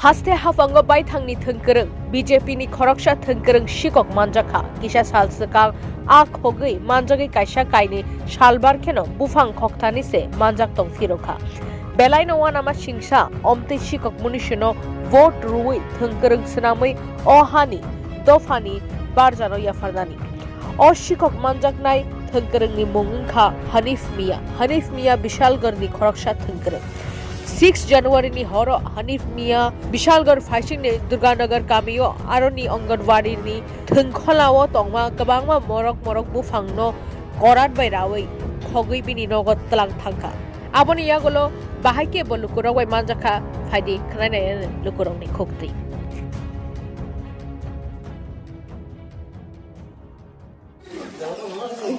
Haste hafango bai thangni thengkereng BJP ni khoroksa thengkereng Sikok manjakha kisa salsakang a khogei manjagi kaisa kaini salbar kheno bufang khoktani se manjak tong thirokha Belaino ama singsa omte Sikok munishino vote Rioi thengkereng senamai ohani dofani Barja no Yapharna o Sikok manjak nai thengkereng ni mungkha Hanif Mia Bishalgarh ni khoroksa thengkereng 6 January ni horo Hanif Mia Bishalgarh Faising ni Durganagar Kamio Aroni Onganwadi ni Thengkholao tongma kabangma morok bufangno korat bai rawai khogui bini nogot tlang thangka aboni yagolo bahaike bolukuro wai manjakha phaidi khnane lukurong ni khokti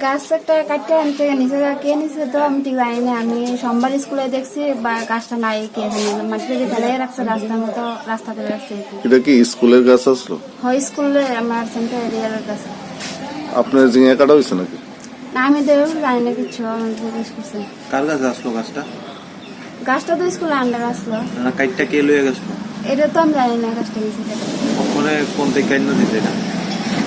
গাছ একটা কাটতে আনতে নিচে কে নিচে তো আমি ঠিক জানি না আমি সোমবার স্কুলে দেখছি বা গাছটা নাই কে জানি মাটিতে ফেলে রাখছে রাস্তার মতো রাস্তাতে রাখছে এটা কি স্কুলের গাছ আসলো? হয় স্কুলে আমার সেন্টার এরিয়ার গাছ। আপনার জিঙে কাটা হয়েছে নাকি? না আমি দেব জানি না কিছু আমি জিজ্ঞেস করছি কার গাছ আসলো গাছটা? গাছটা তো স্কুলে আন্ডার আসলো না কাইটটা কে লয়ে গেছিল এটা তো আমি জানি না গাছটা নিচে ওখানে কোন থেকে কাইন্য দিতে না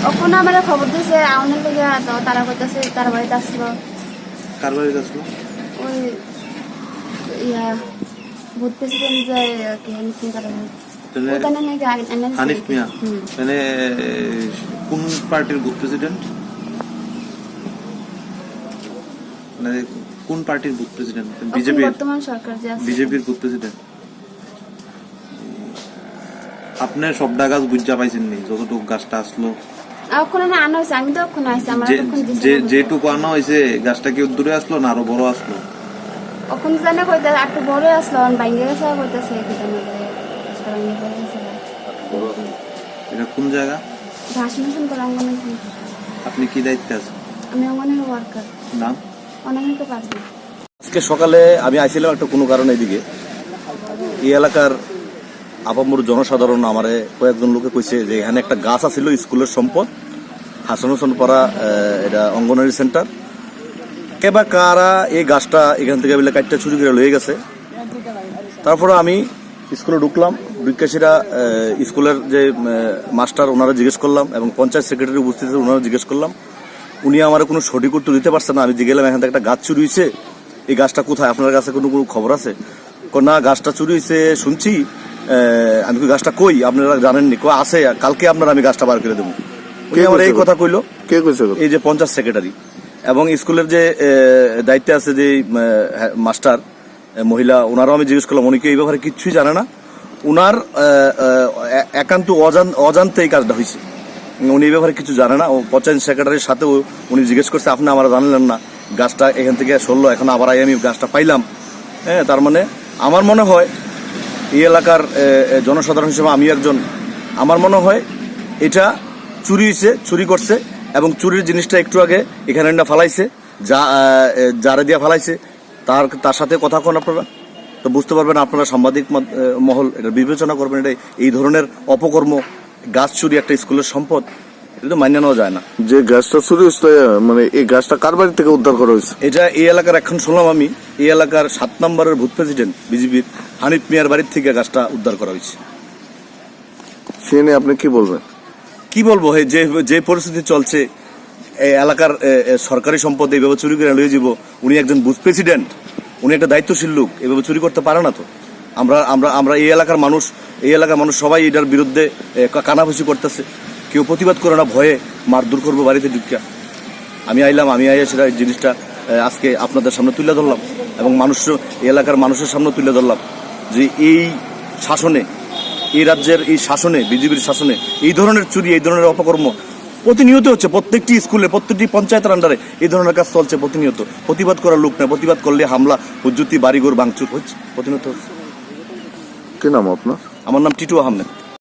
ওখানে আমার খবর দিয়েছে আউনের লেগে তো তারা কইতাছে তার বাড়িতে আসলো। কার বাড়িতে আসলো? ওই ইয়া বুথ প্রেসিডেন্ট যে কি করে হানিফ মিয়া মানে কোন পার্টির বুথ প্রেসিডেন্ট? মানে কোন পার্টির বুথ প্রেসিডেন্ট? বিজেপি বর্তমান সরকার যে আছে বিজেপির বুথ প্রেসিডেন্ট। আপনি সব গাছ বুঝা পাইছেন নি যতটুকু গাছটা আসলো? ওখানে না আনা হয়েছে আমি তো ওখানে আসছি আমার যেটুকু আনা হয়েছে গাছটা কি দূরে আসলো না আরো বড় আসলো? ওখানে জানে কইতে একটু বড় আসলো বাইঙ্গে গেছে কইতেছে এটা কোন জায়গা? ঘাস মিশন করে অঙ্গনে। আপনি কি দায়িত্বে আছেন? আমি অঙ্গনের ওয়ার্কার। নাম? অনামিকা পারবে। আজকে সকালে আমি আইছিলাম একটা কোনো কারণে এদিকে এই এলাকার আপামর জনসাধারণ আমারে কয়েকজন লোকে কইছে যে এখানে একটা গাছ আছিল স্কুলের সম্পদ হাসান হোসেন পাড়া এটা অঙ্গনওয়াড়ি সেন্টার কেবা কারা এই গাছটা এখান থেকে বলে কাটটা চুরি করে লয়ে গেছে। তারপরে আমি স্কুলে ঢুকলাম বিকাশীরা স্কুলের যে মাস্টার ওনারা জিজ্ঞেস করলাম এবং পঞ্চায়েত সেক্রেটারি উপস্থিত ওনারা জিজ্ঞেস করলাম উনি আমার কোনো সঠিক উত্তর দিতে পারছেন না। আমি জিজ্ঞেলাম এখান থেকে একটা গাছ চুরি হয়েছে এই গাছটা কোথায় আপনার কাছে কোনো খবর আছে? না গাছটা চুরি হয়েছে শুনছি আমি গাছটা কই আপনারা জানেননি কই আছে কালকে আপনারা আমি গাছটা বার করে দেবো। আমার এই কথা কইলো কে কইছে? এই যে পঞ্চায়েত সেক্রেটারি এবং স্কুলের যে দায়িত্বে আছে যে মাস্টার মহিলা ওনারাও আমি জিজ্ঞেস করলাম উনি কি এই ব্যাপারে কিচ্ছুই জানে না উনার একান্ত অজান্তে এই কাজটা হয়েছে উনি এই ব্যাপারে কিছু জানে না। ও পঞ্চায়েত সেক্রেটারির সাথেও উনি জিজ্ঞেস করছে আপনি আমরা জানলেন না গাছটা এখান থেকে সরলো এখন আবার আমি গাছটা পাইলাম। হ্যাঁ তার মানে আমার মনে হয় এই এলাকার জনসাধারণ হিসেবে আমি একজন আমার মনে হয় এটা চুরি হয়েছে চুরি করছে এবং চুরির জিনিসটা একটু আগে এখানে ফালাইছে যারা দিয়া ফালাইছে তার সাথে কথা কোন আপনারা তো বুঝতে পারবেন আপনারা সাংবাদিক মহল এটা বিবেচনা করবেন এটা এই ধরনের অপকর্ম গাছ চুরি একটা স্কুলের সম্পদ এটা মান্য নেওয়া যায় না। যে গাছটা চুরি হয়েছে মানে এই গাছটা কার বাড়ি থেকে উদ্ধার করা হয়েছে? এটা এই এলাকার এখন শুনলাম আমি এই এলাকার 7 নম্বরের বুথ প্রেসিডেন্ট বিজেপির হানিফ মিয়ার বাড়ির থেকে গাছটা উদ্ধার করা হয়েছে। সে নিয়ে আপনি কি বলবেন? কি বলবো যে পরিস্থিতি চলছে এই এলাকার সরকারি সম্পদ এইভাবে চুরি করে লয়ে যাব উনি একজন বুথ প্রেসিডেন্ট উনি একটা দায়িত্বশীল লোক এভাবে চুরি করতে পারে না তো। আমরা এই এলাকার মানুষ সবাই এটার বিরুদ্ধে কানাঘুষি করতেছে কেউ প্রতিবাদ করে না ভয়ে মারধর করবো বাড়িতে ঢুকিয়া আমি আইয়া সেটা এই জিনিসটা আজকে আপনাদের সামনে তুলে ধরলাম এবং এই এলাকার মানুষের সামনে তুলে ধরলাম যে এই শাসনে এই রাজ্যের এই শাসনে বিজেপির শাসনে এই ধরনের চুরি এই ধরনের অপকর্ম প্রতিনিয়ত হচ্ছে প্রত্যেকটি স্কুলে প্রত্যেকটি পঞ্চায়েতের আন্ডারে এই ধরনের কাজ চলছে প্রতিনিয়ত। প্রতিবাদ করার লোক না প্রতিবাদ করলে হামলা হুজ্জুতি বাড়িঘর ভাঙচুর হচ্ছে প্রতিনিয়ত হচ্ছে। কি নাম আপনার? আমার নাম টিটু আহমেদ।